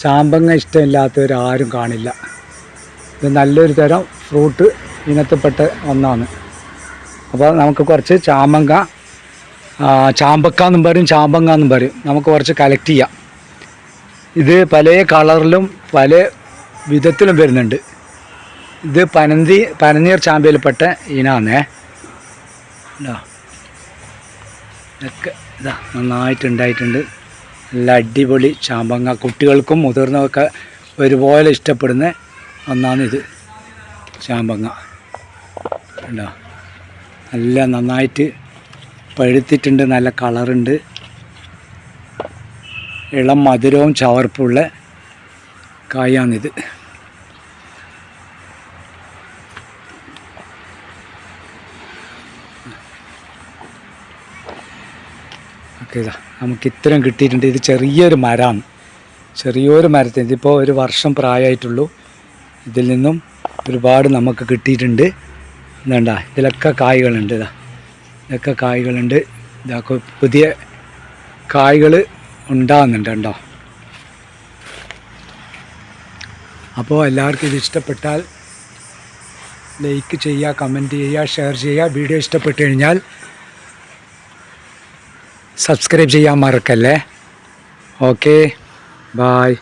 ചാമ്പങ്ങ ഇഷ്ടമില്ലാത്തവരാരും കാണില്ല. ഇത് നല്ലൊരു തരം ഫ്രൂട്ട് ഇനത്തിൽപ്പെട്ട ഒന്നാണ്. അപ്പോൾ നമുക്ക് കുറച്ച് ചാമ്പങ്ങ, ചാമ്പക്ക എന്നും പറയും, ചാമ്പങ്ങ എന്നും പറയും, നമുക്ക് കുറച്ച് കളക്ട് ചെയ്യാം. ഇത് പല കളറിലും പല വിധത്തിലും വരുന്നുണ്ട്. ഇത് പനനീർ ചാമ്പയിൽപ്പെട്ട ഇനാന്നേ. ഇതൊക്കെ ഇതാ നന്നായിട്ടുണ്ടായിട്ടുണ്ട്. നല്ല അടിപൊളി ചാമ്പങ്ങ, കുട്ടികൾക്കും മുതിർന്നവർക്ക് ഒരുപോലെ ഇഷ്ടപ്പെടുന്ന ഒന്നാണിത് ചാമ്പങ്ങ. ഉണ്ടോ, നല്ല നന്നായിട്ട് പഴുത്തിട്ടുണ്ട്, നല്ല കളറുണ്ട്, ഇളം മധുരവും ചവർപ്പുള്ള കായാണിത്. ഓക്കെ, ഇതാ നമുക്ക് ഇത്രയും കിട്ടിയിട്ടുണ്ട്. ഇത് ചെറിയൊരു മരമാണ്, ചെറിയൊരു മരത്തിന് ഇതിപ്പോൾ 1 വർഷം പ്രായമായിട്ടുള്ളൂ. ഇതിൽ നിന്നും ഒരുപാട് നമുക്ക് കിട്ടിയിട്ടുണ്ട്. ഇതുണ്ട, ഇതിലൊക്കെ കായ്കളുണ്ട്. ഇതൊക്കെ കായ്കളുണ്ട്. ഇതൊക്കെ പുതിയ കായ്കൾ ഉണ്ടാകുന്നുണ്ട്. കണ്ടോ? അപ്പോൾ എല്ലാവർക്കും ഇത് ഇഷ്ടപ്പെട്ടാൽ ലൈക്ക് ചെയ്യുക, കമൻറ്റ് ചെയ്യുക, ഷെയർ ചെയ്യുക. വീഡിയോ ഇഷ്ടപ്പെട്ട് കഴിഞ്ഞാൽ സബ്സ്ക്രൈബ് ചെയ്യാൻ മറക്കല്ലേ. Okay, bye.